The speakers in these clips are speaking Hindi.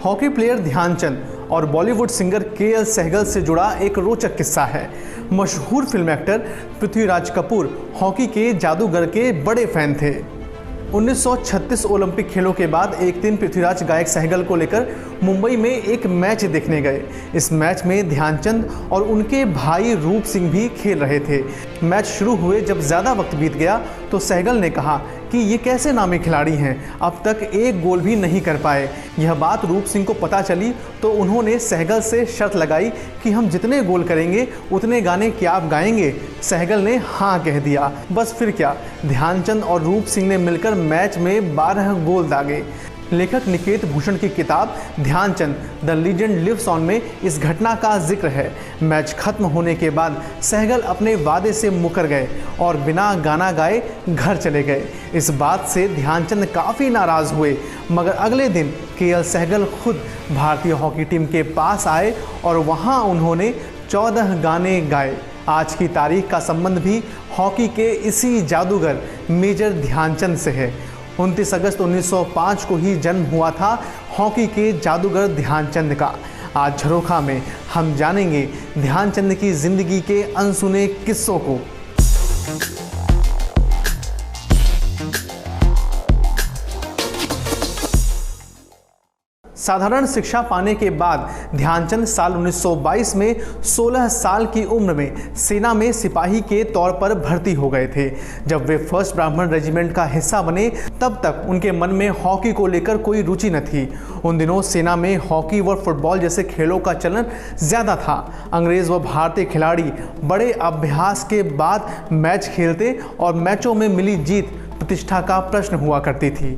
हॉकी प्लेयर ध्यानचंद और बॉलीवुड सिंगर केएल सहगल से जुड़ा एक रोचक किस्सा है। मशहूर film actor Prithviraj Kapoor hockey के जादूगर के बड़े फैन थे। 1936 ओलंपिक खेलों के बाद एक दिन पृथ्वीराज गायक सहगल को लेकर मुंबई में एक मैच देखने गए। इस मैच में ध्यानचंद और उनके भाई रूप सिंह भी खेल रहे थे। मैच शुरू हुए जब ज़्यादा वक्त बीत गया तो सहगल ने कहा कि ये कैसे नामी खिलाड़ी हैं, अब तक एक गोल भी नहीं कर पाए। यह बात रूप सिंह को पता चली तो उन्होंने सहगल से शर्त लगाई कि हम जितने गोल करेंगे उतने गाने क्या आप गाएंगे। सहगल ने हाँ कह दिया। बस फिर क्या, ध्यानचंद और रूप सिंह ने मिलकर मैच में 12 गोल दागे। लेखक निकेत भूषण की किताब Dhyanchand the legend lives on में इस घटना का जिक्र है। मैच खत्म होने के बाद सहगल अपने वादे से मुकर गए और बिना गाना गाए घर चले गए। इस बात से ध्यानचंद काफ़ी नाराज़ हुए, मगर अगले दिन केएल सहगल खुद भारतीय हॉकी टीम के पास आए और वहाँ उन्होंने 14 गाने गाए। आज की तारीख का संबंध भी हॉकी के इसी जादूगर मेजर ध्यानचंद से है। 29 अगस्त 1905 को ही जन्म हुआ था हॉकी के जादूगर ध्यानचंद का। आज झरोखा में हम जानेंगे ध्यानचंद की जिंदगी के अनसुने किस्सों को। साधारण शिक्षा पाने के बाद ध्यानचंद साल 1922 में 16 साल की उम्र में सेना में सिपाही के तौर पर भर्ती हो गए थे। जब वे फर्स्ट ब्राह्मण रेजिमेंट का हिस्सा बने तब तक उनके मन में हॉकी को लेकर कोई रुचि न थी। उन दिनों सेना में हॉकी व फुटबॉल जैसे खेलों का चलन ज़्यादा था। अंग्रेज़ व भारतीय खिलाड़ी बड़े अभ्यास के बाद मैच खेलते और मैचों में मिली जीत प्रतिष्ठा का प्रश्न हुआ करती थी।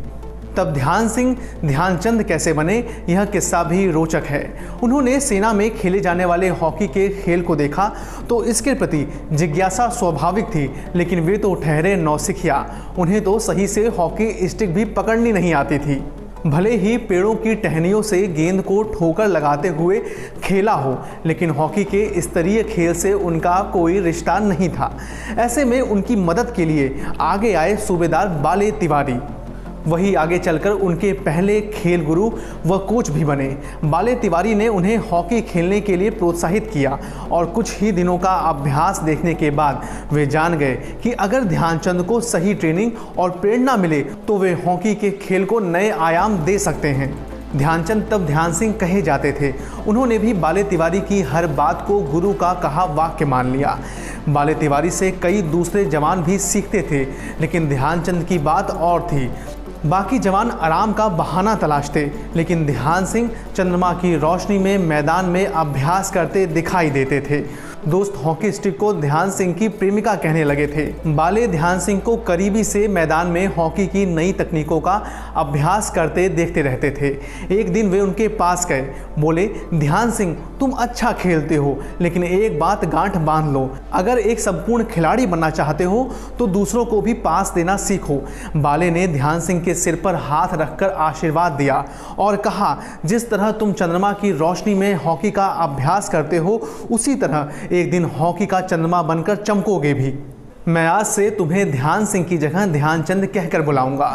तब ध्यानचंद कैसे बने, यह किस्सा भी रोचक है। उन्होंने सेना में खेले जाने वाले हॉकी के खेल को देखा तो इसके प्रति जिज्ञासा स्वाभाविक थी, लेकिन वे तो ठहरे नौसिखिया। उन्हें तो सही से हॉकी स्टिक भी पकड़नी नहीं आती थी। भले ही पेड़ों की टहनियों से गेंद को ठोकर लगाते हुए खेला हो, लेकिन हॉकी के स्तरीय खेल से उनका कोई रिश्ता नहीं था। ऐसे में उनकी मदद के लिए आगे आए सूबेदार बाले तिवारी। वही आगे चलकर उनके पहले खेल गुरु व कोच भी बने। बाले तिवारी ने उन्हें हॉकी खेलने के लिए प्रोत्साहित किया और कुछ ही दिनों का अभ्यास देखने के बाद वे जान गए कि अगर ध्यानचंद को सही ट्रेनिंग और प्रेरणा मिले तो वे हॉकी के खेल को नए आयाम दे सकते हैं। ध्यानचंद तब ध्यान सिंह कहे जाते थे। उन्होंने भी बाले तिवारी की हर बात को गुरु का कहा वाक्य मान लिया। बाले तिवारी से कई दूसरे जवान भी सीखते थे, लेकिन ध्यानचंद की बात और थी। बाकी जवान आराम का बहाना तलाशते, लेकिन ध्यान सिंह चंद्रमा की रोशनी में मैदान में अभ्यास करते दिखाई देते थे। दोस्त हॉकी स्टिक को ध्यान सिंह की प्रेमिका कहने लगे थे। बाले ध्यान सिंह को करीबी से मैदान में हॉकी की नई तकनीकों का अभ्यास करते देखते रहते थे। एक दिन वे उनके पास गए, बोले, ध्यान सिंह तुम अच्छा खेलते हो, लेकिन एक बात गांठ बांध लो, अगर एक संपूर्ण खिलाड़ी बनना चाहते हो तो दूसरों को भी पास देना सीखो। बाले ने ध्यान सिंह के सिर पर हाथ रखकर आशीर्वाद दिया और कहा, जिस तरह तुम चंद्रमा की रोशनी में हॉकी का अभ्यास करते हो, उसी तरह एक दिन हॉकी का चंद्रमा बनकर चमकोगे भी। मैं आज से तुम्हें ध्यान सिंह की जगह ध्यानचंद कहकर बुलाऊंगा।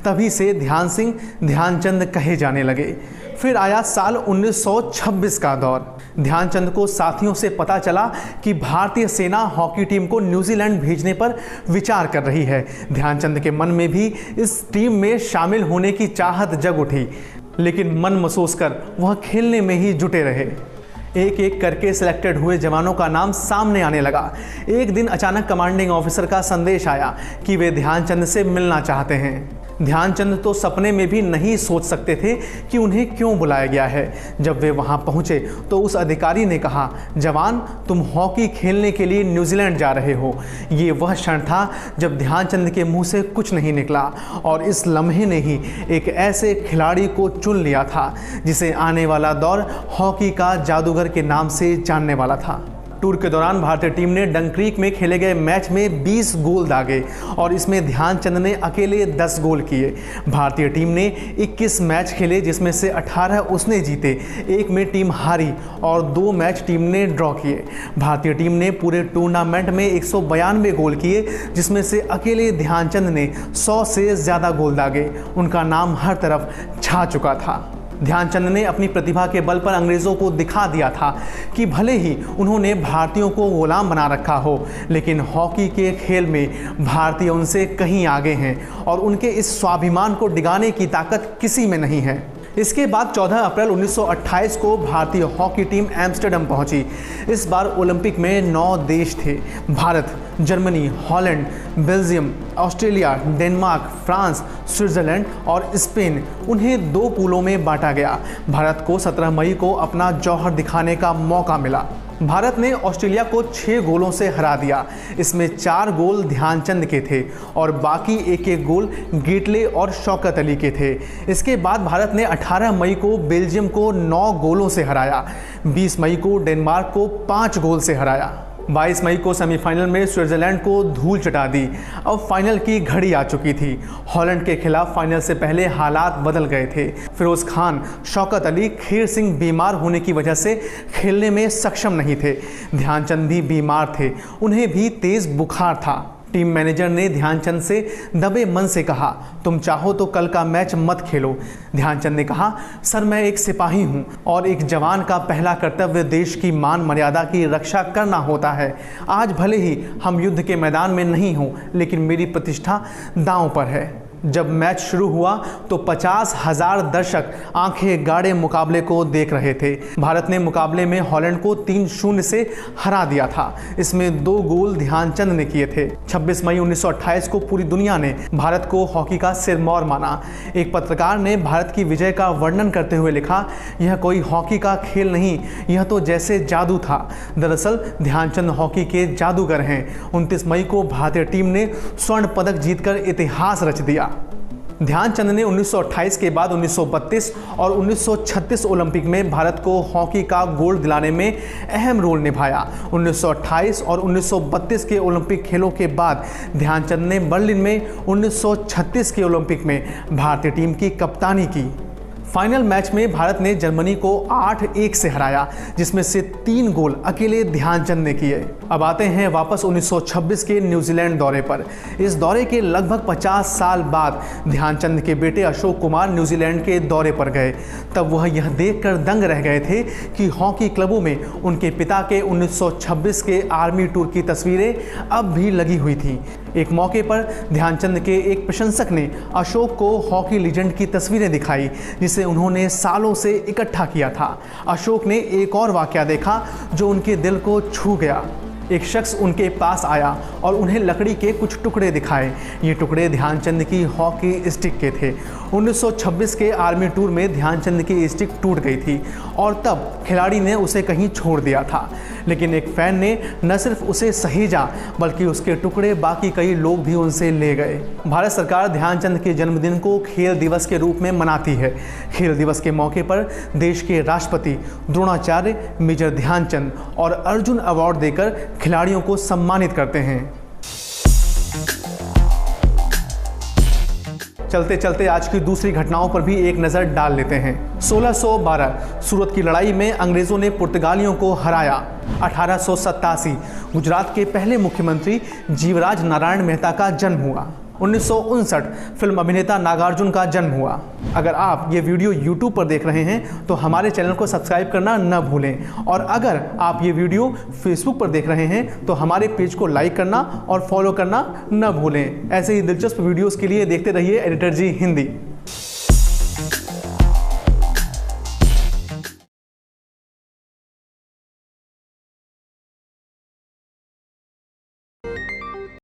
तभी से ध्यान सिंह ध्यानचंद कहे जाने लगे। फिर आया साल 1926 का दौर। ध्यानचंद को साथियों से पता चला कि भारतीय सेना हॉकी टीम को न्यूजीलैंड भेजने पर विचार कर रही है। ध्यानचंद के मन में भी इस टीम में शामिल होने की चाहत जग उठी, लेकिन मन मसोस कर वह खेलने में ही जुटे रहे। एक एक करके सिलेक्टेड हुए जवानों का नाम सामने आने लगा। एक दिन अचानक कमांडिंग ऑफिसर का संदेश आया कि वे ध्यानचंद से मिलना चाहते हैं। ध्यानचंद तो सपने में भी नहीं सोच सकते थे कि उन्हें क्यों बुलाया गया है। जब वे वहां पहुंचे तो उस अधिकारी ने कहा, जवान तुम हॉकी खेलने के लिए न्यूजीलैंड जा रहे हो। ये वह क्षण था जब ध्यानचंद के मुंह से कुछ नहीं निकला और इस लम्हे ने ही एक ऐसे खिलाड़ी को चुन लिया था जिसे आने वाला दौर हॉकी का जादूगर के नाम से जानने वाला था। टूर के दौरान भारतीय टीम ने डंक्रीक में खेले गए मैच में 20 गोल दागे और इसमें ध्यानचंद ने अकेले 10 गोल किए। भारतीय टीम ने 21 मैच खेले, जिसमें से 18 उसने जीते, एक में टीम हारी और 2 मैच टीम ने ड्रॉ किए। भारतीय टीम ने पूरे टूर्नामेंट में 192 गोल किए, जिसमें से अकेले ध्यानचंद ने 100 से ज़्यादा गोल दागे। उनका नाम हर तरफ छा चुका था। ध्यानचंद ने अपनी प्रतिभा के बल पर अंग्रेज़ों को दिखा दिया था कि भले ही उन्होंने भारतीयों को गुलाम बना रखा हो, लेकिन हॉकी के खेल में भारतीय उनसे कहीं आगे हैं और उनके इस स्वाभिमान को डिगाने की ताकत किसी में नहीं है। इसके बाद 14 अप्रैल 1928 को भारतीय हॉकी टीम एम्स्टर्डम पहुंची। इस बार ओलंपिक में 9 देश थे: Bharat, Germany, Holland, Belgium, Australia, Denmark, France, Switzerland और स्पेन। उन्हें 2 पूलों में बांटा गया। भारत को 17 मई को अपना जौहर दिखाने का मौका मिला। भारत ने ऑस्ट्रेलिया को 6 गोलों से हरा दिया। इसमें 4 गोल ध्यानचंद के थे और बाकी एक गोल गेटले और शौकत अली के थे। इसके बाद भारत ने 18 मई को बेल्जियम को 9 गोलों से हराया। 20 मई को डेनमार्क को 5 गोल से हराया। 22 मई को सेमीफाइनल में स्विट्जरलैंड को धूल चटा दी। अब फाइनल की घड़ी आ चुकी थी। हॉलैंड के खिलाफ फाइनल से पहले हालात बदल गए थे। फिरोज खान, शौकत अली, खीर सिंह बीमार होने की वजह से खेलने में सक्षम नहीं थे। ध्यानचंद भी बीमार थे, उन्हें भी तेज बुखार था। टीम मैनेजर ने ध्यानचंद से दबे मन से कहा, तुम चाहो तो कल का मैच मत खेलो। ध्यानचंद ने कहा, सर मैं एक सिपाही हूं और एक जवान का पहला कर्तव्य देश की मान मर्यादा की रक्षा करना होता है। आज भले ही हम युद्ध के मैदान में नहीं हों, लेकिन मेरी प्रतिष्ठा दांव पर है। जब मैच शुरू हुआ तो 50,000 दर्शक आंखें गाड़े मुकाबले को देख रहे थे। भारत ने मुकाबले में हॉलैंड को 3-0 से हरा दिया था। इसमें 2 गोल ध्यानचंद ने किए थे। 26 मई 1928 को पूरी दुनिया ने भारत को हॉकी का सिरमौर माना। एक पत्रकार ने भारत की विजय का वर्णन करते हुए लिखा, यह कोई हॉकी का खेल नहीं, यह तो जैसे जादू था। दरअसल ध्यानचंद हॉकी के जादूगर हैं। 29 मई को भारतीय टीम ने स्वर्ण पदक जीतकर इतिहास रच दिया। ध्यानचंद ने 1928 के बाद 1932 और 1936 ओलंपिक में भारत को हॉकी का गोल्ड दिलाने में अहम रोल निभाया। 1928 और 1932 के ओलंपिक खेलों के बाद ध्यानचंद ने बर्लिन में 1936 के ओलंपिक में भारतीय टीम की कप्तानी की। फाइनल मैच में भारत ने जर्मनी को 8-1 से हराया, जिसमें से 3 गोल अकेले ध्यानचंद ने किए। अब आते हैं वापस 1926 के न्यूजीलैंड दौरे पर। इस दौरे के लगभग 50 साल बाद ध्यानचंद के बेटे अशोक कुमार न्यूजीलैंड के दौरे पर गए। तब वह यह देखकर दंग रह गए थे कि हॉकी क्लबों में उनके पिता के 1926 के आर्मी टूर की तस्वीरें अब भी लगी हुई थीं। एक मौके पर ध्यानचंद के एक प्रशंसक ने अशोक को हॉकी लीजेंड की तस्वीरें दिखाई, जिसे उन्होंने सालों से इकट्ठा किया था। अशोक ने एक और वाकया देखा जो उनके दिल को छू गया। एक शख्स उनके पास आया और उन्हें लकड़ी के कुछ टुकड़े दिखाए। ये टुकड़े ध्यानचंद की हॉकी स्टिक के थे। 1926 के आर्मी टूर में ध्यानचंद की स्टिक टूट गई थी और तब खिलाड़ी ने उसे कहीं छोड़ दिया था, लेकिन एक फ़ैन ने न सिर्फ उसे सहेजा बल्कि उसके टुकड़े बाकी कई लोग भी उनसे ले गए। भारत सरकार ध्यानचंद के जन्मदिन को खेल दिवस के रूप में मनाती है। खेल दिवस के मौके पर देश के राष्ट्रपति द्रोणाचार्य, मेजर ध्यानचंद और अर्जुन अवार्ड देकर खिलाड़ियों को सम्मानित करते हैं। चलते चलते आज की दूसरी घटनाओं पर भी एक नज़र डाल लेते हैं। 1612 सूरत की लड़ाई में अंग्रेज़ों ने पुर्तगालियों को हराया। 1887 गुजरात के पहले मुख्यमंत्री जीवराज नारायण मेहता का जन्म हुआ। 1959 फिल्म अभिनेता नागार्जुन का जन्म हुआ। अगर आप ये वीडियो YouTube पर देख रहे हैं तो हमारे चैनल को सब्सक्राइब करना न भूलें, और अगर आप ये वीडियो Facebook पर देख रहे हैं तो हमारे पेज को लाइक करना और फॉलो करना न भूलें। ऐसे ही दिलचस्प वीडियोस के लिए देखते रहिए एडिटर जी हिंदी।